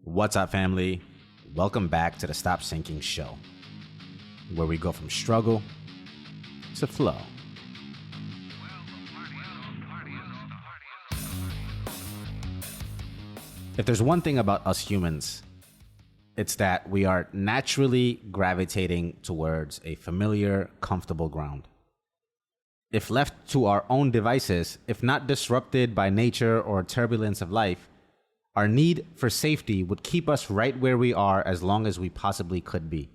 What's up, family? Welcome back to the Stop Sinking Show, where we go from struggle to flow. If there's one thing about us humans, it's that we are naturally gravitating towards a familiar, comfortable ground. If left to our own devices, if not disrupted by nature or turbulence of life, our need for safety would keep us right where we are as long as we possibly could be.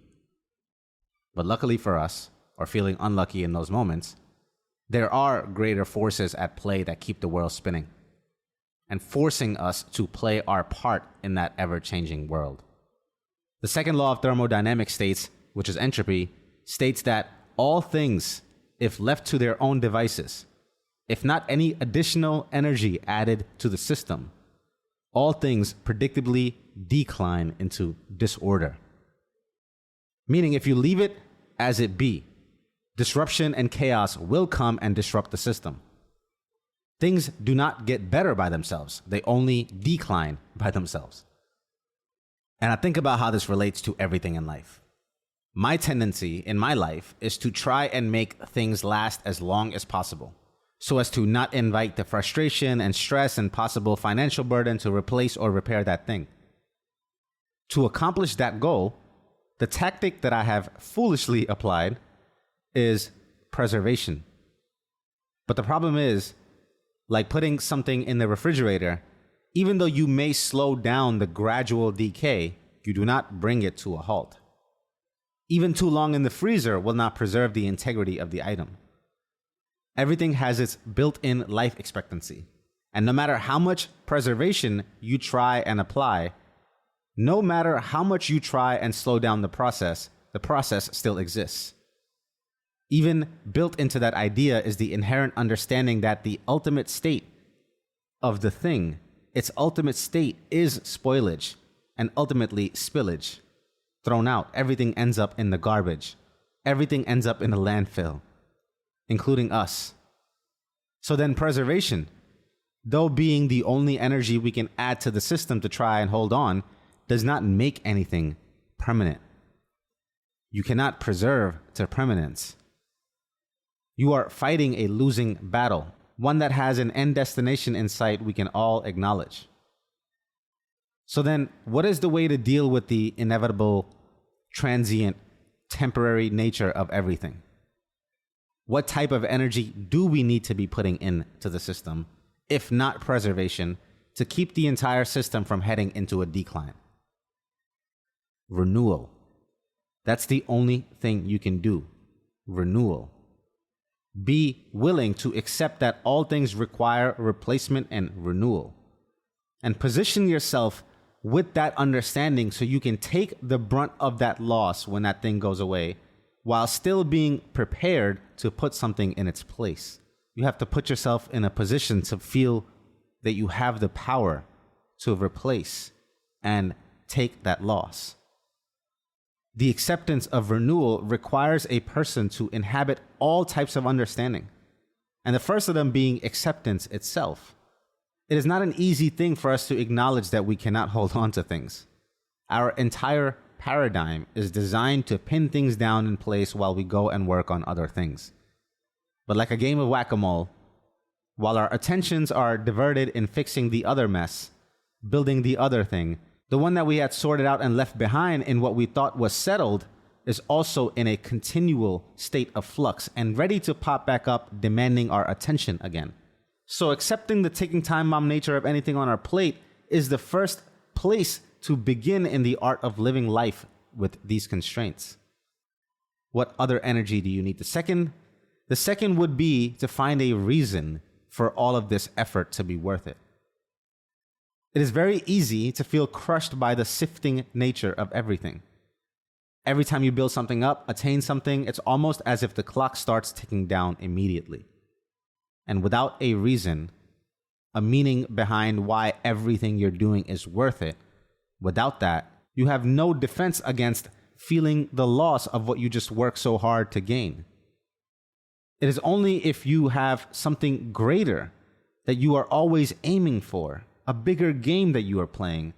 But luckily for us, or feeling unlucky in those moments, there are greater forces at play that keep the world spinning and forcing us to play our part in that ever-changing world. The second law of thermodynamics states, which is entropy, states that all things, if left to their own devices, if not any additional energy added to the system, all things predictably decline into disorder. Meaning, if you leave it as it be, disruption and chaos will come and disrupt the system. Things do not get better by themselves. They only decline by themselves. And I think about how this relates to everything in life. My tendency in my life is to try and make things last as long as possible, so as to not invite the frustration and stress and possible financial burden to replace or repair that thing. To accomplish that goal, the tactic that I have foolishly applied is preservation. But the problem is, like putting something in the refrigerator, even though you may slow down the gradual decay, you do not bring it to a halt. Even too long in the freezer will not preserve the integrity of the item. Everything has its built-in life expectancy. And no matter how much preservation you try and apply, no matter how much you try and slow down the process still exists. Even built into that idea is the inherent understanding that the ultimate state of the thing, its ultimate state is spoilage and ultimately spillage. Thrown out, everything ends up in the garbage. Everything ends up in the landfill, including us. So then preservation, though being the only energy we can add to the system to try and hold on, does not make anything permanent. You cannot preserve to permanence. You are fighting a losing battle, one that has an end destination in sight we can all acknowledge. So then, what is the way to deal with the inevitable, transient, temporary nature of everything? What type of energy do we need to be putting into the system, if not preservation, to keep the entire system from heading into a decline? Renewal. That's the only thing you can do. Renewal. Be willing to accept that all things require replacement and renewal. And position yourself with that understanding so you can take the brunt of that loss when that thing goes away, while still being prepared to put something in its place. You have to put yourself in a position to feel that you have the power to replace and take that loss. The acceptance of renewal requires a person to inhabit all types of understanding, and the first of them being acceptance itself. It is not an easy thing for us to acknowledge that we cannot hold on to things. Our entire paradigm is designed to pin things down in place while we go and work on other things. But like a game of whack-a-mole, while our attentions are diverted in fixing the other mess, building the other thing, the one that we had sorted out and left behind in what we thought was settled is also in a continual state of flux and ready to pop back up, demanding our attention again. So accepting the ticking time bomb nature of anything on our plate is the first place to begin in the art of living life with these constraints. What other energy do you need? The second would be to find a reason for all of this effort to be worth it. It is very easy to feel crushed by the sifting nature of everything. Every time you build something up, attain something, it's almost as if the clock starts ticking down immediately. And without a reason, a meaning behind why everything you're doing is worth it, without that, you have no defense against feeling the loss of what you just worked so hard to gain. It is only if you have something greater that you are always aiming for, a bigger game that you are playing,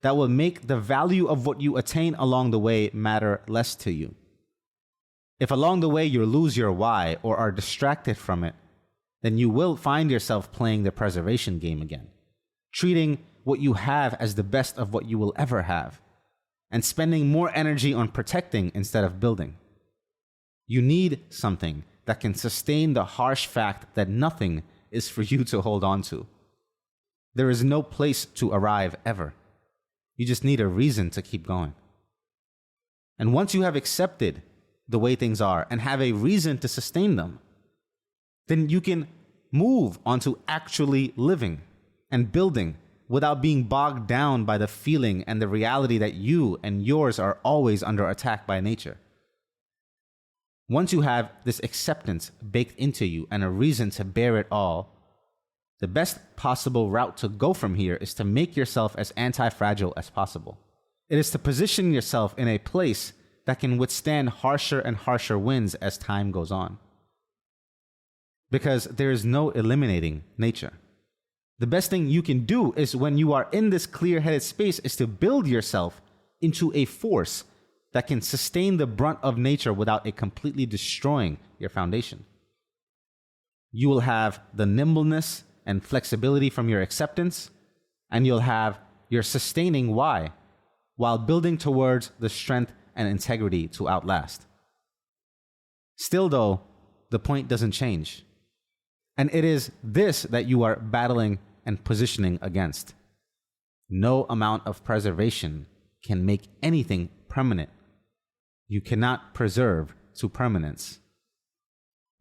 that will make the value of what you attain along the way matter less to you. If along the way you lose your why or are distracted from it, then you will find yourself playing the preservation game again, treating what you have as the best of what you will ever have, and spending more energy on protecting instead of building. You need something that can sustain the harsh fact that nothing is for you to hold on to. There is no place to arrive ever. You just need a reason to keep going. And once you have accepted the way things are and have a reason to sustain them, then you can move on to actually living and building without being bogged down by the feeling and the reality that you and yours are always under attack by nature. Once you have this acceptance baked into you and a reason to bear it all, the best possible route to go from here is to make yourself as anti-fragile as possible. It is to position yourself in a place that can withstand harsher and harsher winds as time goes on. Because there is no eliminating nature. The best thing you can do is, when you are in this clear-headed space, is to build yourself into a force that can sustain the brunt of nature without it completely destroying your foundation. You will have the nimbleness and flexibility from your acceptance, and you'll have your sustaining why, while building towards the strength and integrity to outlast. Still though, the point doesn't change. And it is this that you are battling and positioning against. No amount of preservation can make anything permanent. You cannot preserve to permanence.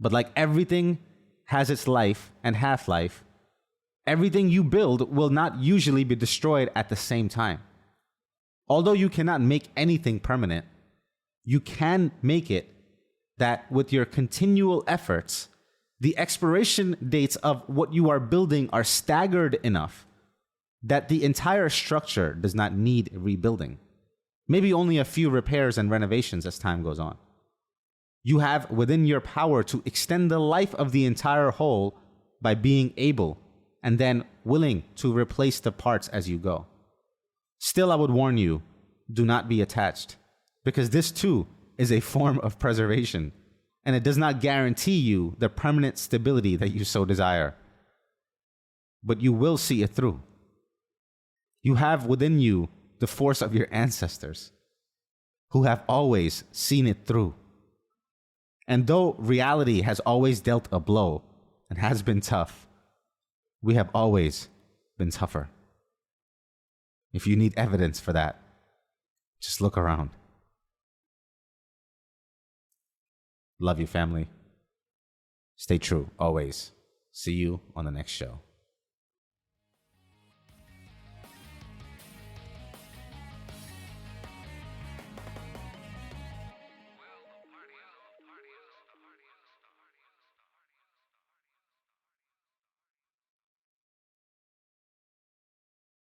But like everything has its life and half-life, everything you build will not usually be destroyed at the same time. Although you cannot make anything permanent, you can make it that with your continual efforts, the expiration dates of what you are building are staggered enough that the entire structure does not need rebuilding. Maybe only a few repairs and renovations as time goes on. You have within your power to extend the life of the entire whole by being able and then willing to replace the parts as you go. Still, I would warn you, do not be attached, because this too is a form of preservation, and it does not guarantee you the permanent stability that you so desire. But you will see it through. You have within you the force of your ancestors, who have always seen it through. And though reality has always dealt a blow and has been tough, we have always been tougher. If you need evidence for that, just look around. Love you, family. Stay true, always. See you on the next show.